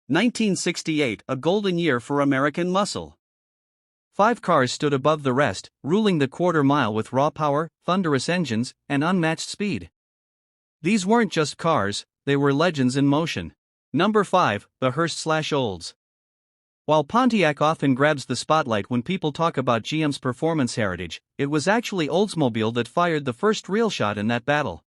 1968, a golden year for American muscle. 5 cars stood above the rest, ruling the quarter mile with raw power, thunderous engines, and unmatched speed. These weren't just cars, they were legends in motion. Number 5, the Hurst/Olds. While Pontiac often grabs the spotlight when people talk about GM's performance heritage, it was actually Oldsmobile that fired the first real shot in that battle.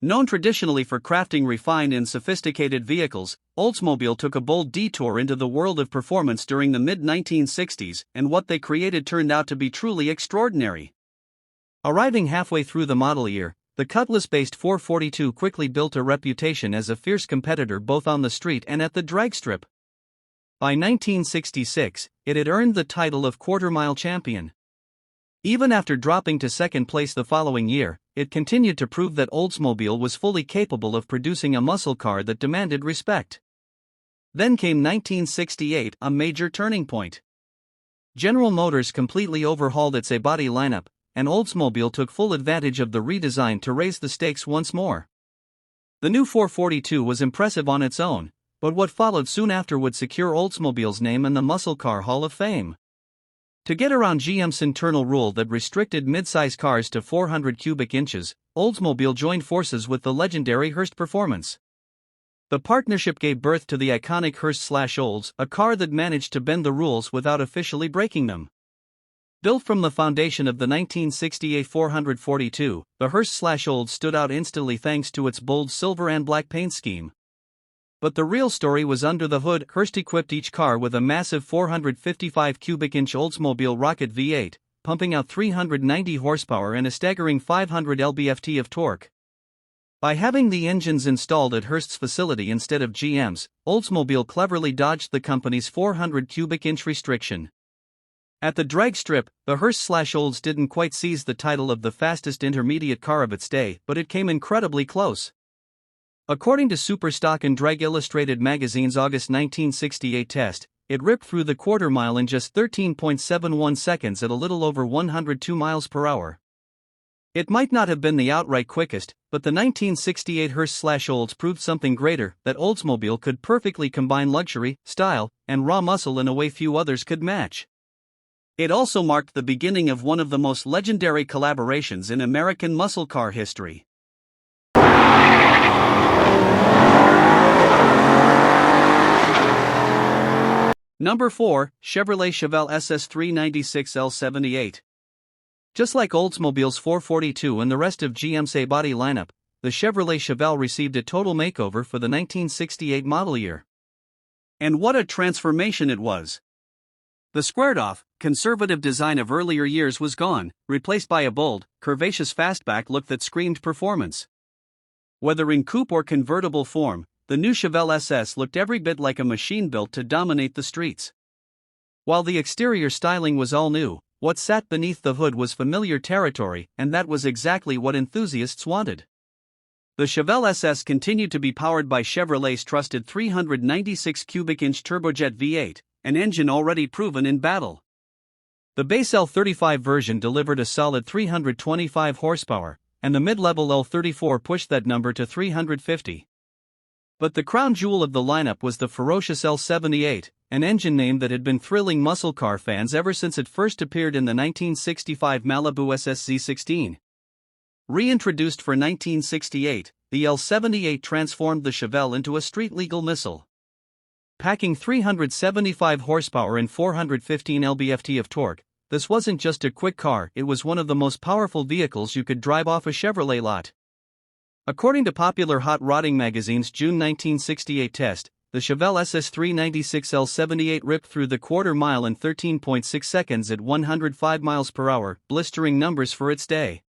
Known traditionally for crafting refined and sophisticated vehicles, Oldsmobile took a bold detour into the world of performance during the mid-1960s, and what they created turned out to be truly extraordinary. Arriving halfway through the model year, the Cutlass-based 442 quickly built a reputation as a fierce competitor both on the street and at the drag strip. By 1966, it had earned the title of quarter-mile champion. Even after dropping to second place the following year, it continued to prove that Oldsmobile was fully capable of producing a muscle car that demanded respect. Then came 1968, a major turning point. General Motors completely overhauled its A-body lineup, and Oldsmobile took full advantage of the redesign to raise the stakes once more. The new 442 was impressive on its own, but what followed soon after would secure Oldsmobile's name in the Muscle Car Hall of Fame. To get around GM's internal rule that restricted mid-size cars to 400 cubic inches, Oldsmobile joined forces with the legendary Hurst Performance. The partnership gave birth to the iconic Hurst/Olds, a car that managed to bend the rules without officially breaking them. Built from the foundation of the 1968 442, the Hurst/Olds stood out instantly thanks to its bold silver and black paint scheme. But the real story was under the hood. Hurst equipped each car with a massive 455 cubic inch Oldsmobile Rocket V8, pumping out 390 horsepower and a staggering 500 lb-ft of torque. By having the engines installed at Hurst's facility instead of GM's, Oldsmobile cleverly dodged the company's 400 cubic inch restriction. At the drag strip, the Hurst/Olds didn't quite seize the title of the fastest intermediate car of its day, but it came incredibly close. According to Superstock and Drag Illustrated magazine's August 1968 test, it ripped through the quarter mile in just 13.71 seconds at a little over 102 miles per hour. It might not have been the outright quickest, but the 1968 Hurst/Olds proved something greater, that Oldsmobile could perfectly combine luxury, style, and raw muscle in a way few others could match. It also marked the beginning of one of the most legendary collaborations in American muscle car history. Number 4, Chevrolet Chevelle SS396L78. Just like Oldsmobile's 442 and the rest of GM's A-body lineup, the Chevrolet Chevelle received a total makeover for the 1968 model year. And what a transformation it was! The squared-off, conservative design of earlier years was gone, replaced by a bold, curvaceous fastback look that screamed performance. Whether in coupe or convertible form, the new Chevelle SS looked every bit like a machine built to dominate the streets. While the exterior styling was all new, what sat beneath the hood was familiar territory, and that was exactly what enthusiasts wanted. The Chevelle SS continued to be powered by Chevrolet's trusted 396 cubic inch turbojet V8, an engine already proven in battle. The base L35 version delivered a solid 325 horsepower, and the mid-level L34 pushed that number to 350. But the crown jewel of the lineup was the ferocious L78, an engine name that had been thrilling muscle car fans ever since it first appeared in the 1965 Malibu SS Z16. Reintroduced for 1968, the L78 transformed the Chevelle into a street-legal missile. Packing 375 horsepower and 415 lb-ft of torque, this wasn't just a quick car, it was one of the most powerful vehicles you could drive off a Chevrolet lot. According to Popular Hot Rodding magazine's June 1968 test, the Chevelle SS396L78 ripped through the quarter mile in 13.6 seconds at 105 miles per hour, blistering numbers for its day.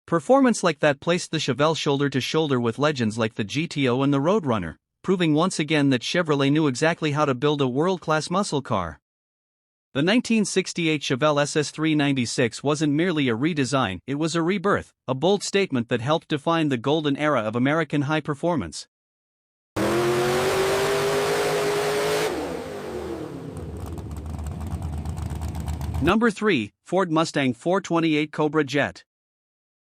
Performance like that placed the Chevelle shoulder to shoulder with legends like the GTO and the Roadrunner, proving once again that Chevrolet knew exactly how to build a world-class muscle car. The 1968 Chevelle SS396 wasn't merely a redesign, it was a rebirth, a bold statement that helped define the golden era of American high performance. Number 3, Ford Mustang 428 Cobra Jet.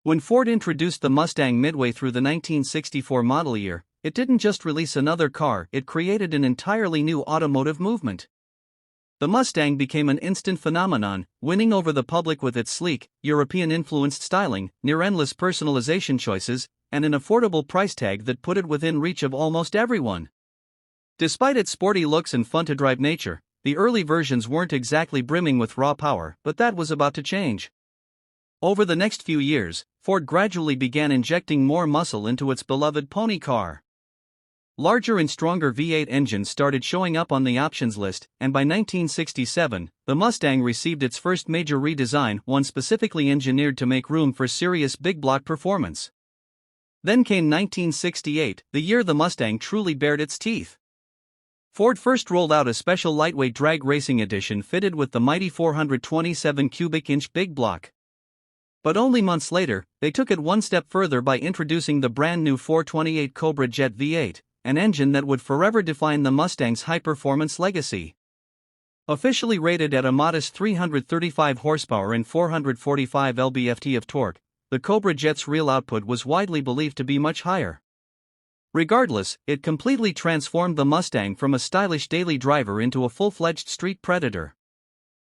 When Ford introduced the Mustang midway through the 1964 model year, it didn't just release another car, it created an entirely new automotive movement. The Mustang became an instant phenomenon, winning over the public with its sleek, European-influenced styling, near-endless personalization choices, and an affordable price tag that put it within reach of almost everyone. Despite its sporty looks and fun-to-drive nature, the early versions weren't exactly brimming with raw power, but that was about to change. Over the next few years, Ford gradually began injecting more muscle into its beloved pony car. Larger and stronger V8 engines started showing up on the options list, and by 1967, the Mustang received its first major redesign, one specifically engineered to make room for serious big-block performance. Then came 1968, the year the Mustang truly bared its teeth. Ford first rolled out a special lightweight drag racing edition fitted with the mighty 427 cubic inch big block. But only months later, they took it one step further by introducing the brand new 428 Cobra Jet V8, an engine that would forever define the Mustang's high-performance legacy. Officially rated at a modest 335 horsepower and 445 lb-ft of torque, the Cobra Jet's real output was widely believed to be much higher. Regardless, it completely transformed the Mustang from a stylish daily driver into a full-fledged street predator.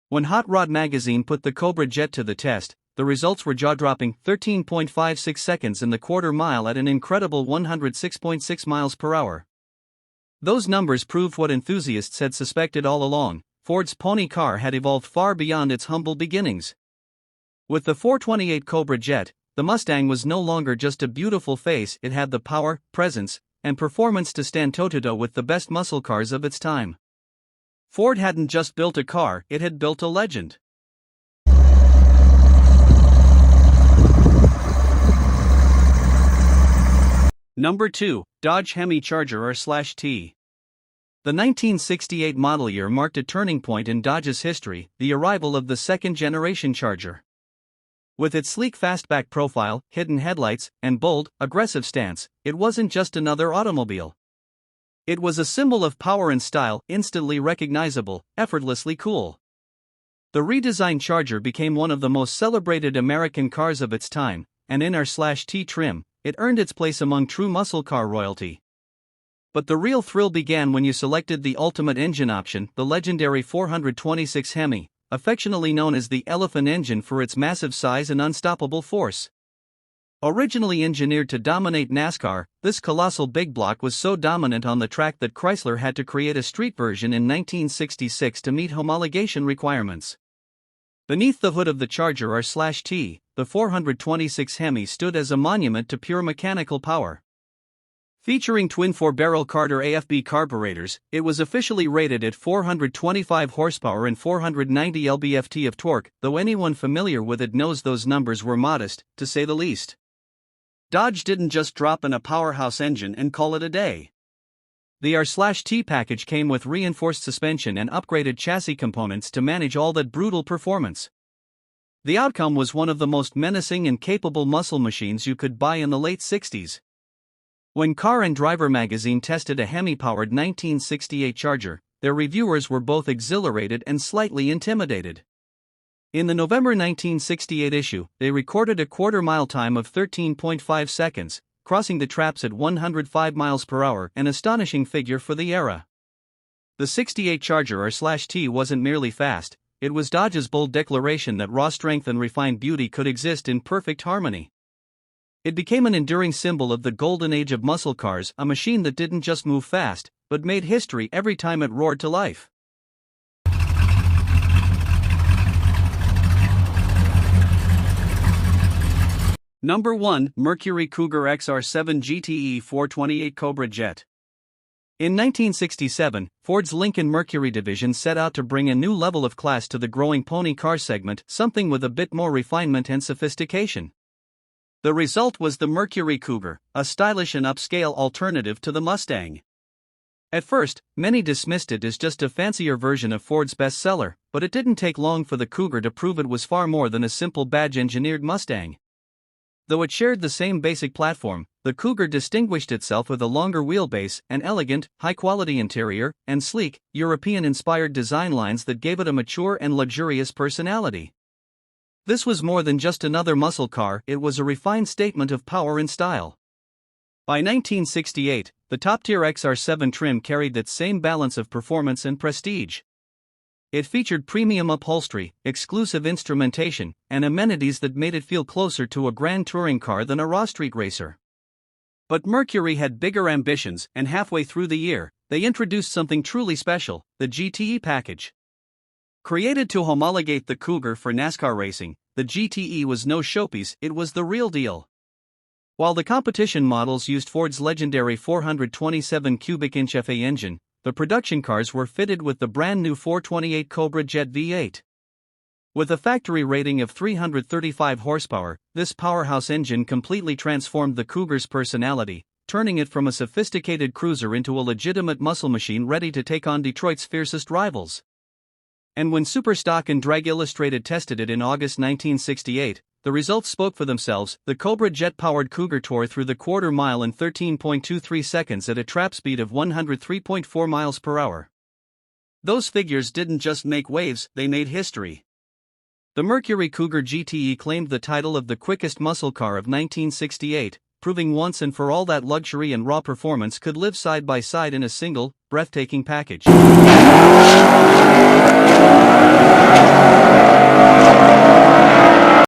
When Hot Rod magazine put the Cobra Jet to the test, the results were jaw-dropping: 13.56 seconds in the quarter mile at an incredible 106.6 miles per hour. Those numbers proved what enthusiasts had suspected all along: Ford's pony car had evolved far beyond its humble beginnings. With the 428 Cobra Jet, the Mustang was no longer just a beautiful face, it had the power, presence, and performance to stand toe-to-toe with the best muscle cars of its time. Ford hadn't just built a car, it had built a legend. Number 2, Dodge Hemi Charger R/T. The 1968 model year marked a turning point in Dodge's history, the arrival of the second-generation Charger. With its sleek fastback profile, hidden headlights, and bold, aggressive stance, it wasn't just another automobile. It was a symbol of power and style, instantly recognizable, effortlessly cool. The redesigned Charger became one of the most celebrated American cars of its time, and in R/T trim, it earned its place among true muscle car royalty. But the real thrill began when you selected the ultimate engine option, the legendary 426 Hemi, affectionately known as the Elephant engine for its massive size and unstoppable force. Originally engineered to dominate NASCAR, this colossal big block was so dominant on the track that Chrysler had to create a street version in 1966 to meet homologation requirements. Beneath the hood of the Charger R/T, the 426 Hemi stood as a monument to pure mechanical power. Featuring twin 4-barrel Carter AFB carburetors, it was officially rated at 425 horsepower and 490 lb-ft of torque, though anyone familiar with it knows those numbers were modest, to say the least. Dodge didn't just drop in a powerhouse engine and call it a day. The R/T package came with reinforced suspension and upgraded chassis components to manage all that brutal performance. The outcome was one of the most menacing and capable muscle machines you could buy in the late 60s. When Car and Driver magazine tested a Hemi-powered 1968 Charger, their reviewers were both exhilarated and slightly intimidated. In the November 1968 issue, they recorded a quarter-mile time of 13.5 seconds, crossing the traps at 105 miles per hour, an astonishing figure for the era. The 68 Charger R/T wasn't merely fast, it was Dodge's bold declaration that raw strength and refined beauty could exist in perfect harmony. It became an enduring symbol of the golden age of muscle cars, a machine that didn't just move fast, but made history every time it roared to life. Number 1, Mercury Cougar XR7 GTE 428 Cobra Jet. In 1967, Ford's Lincoln Mercury division set out to bring a new level of class to the growing pony car segment, something with a bit more refinement and sophistication. The result was the Mercury Cougar, a stylish and upscale alternative to the Mustang. At first, many dismissed it as just a fancier version of Ford's bestseller, but it didn't take long for the Cougar to prove it was far more than a simple badge-engineered Mustang. Though it shared the same basic platform, the Cougar distinguished itself with a longer wheelbase, an elegant, high-quality interior, and sleek, European-inspired design lines that gave it a mature and luxurious personality. This was more than just another muscle car, it was a refined statement of power and style. By 1968, the top-tier XR7 trim carried that same balance of performance and prestige. It featured premium upholstery, exclusive instrumentation, and amenities that made it feel closer to a grand touring car than a raw street racer. But Mercury had bigger ambitions, and halfway through the year, they introduced something truly special, the GTE package. Created to homologate the Cougar for NASCAR racing, the GTE was no showpiece, it was the real deal. While the competition models used Ford's legendary 427 cubic inch FA engine, the production cars were fitted with the brand new 428 Cobra Jet V8. With a factory rating of 335 horsepower, this powerhouse engine completely transformed the Cougar's personality, turning it from a sophisticated cruiser into a legitimate muscle machine ready to take on Detroit's fiercest rivals. And when Superstock and Drag Illustrated tested it in August 1968, the results spoke for themselves. The Cobra Jet-powered Cougar tore through the quarter mile in 13.23 seconds at a trap speed of 103.4 miles per hour. Those figures didn't just make waves, they made history. The Mercury Cougar GTE claimed the title of the quickest muscle car of 1968, proving once and for all that luxury and raw performance could live side by side in a single, breathtaking package.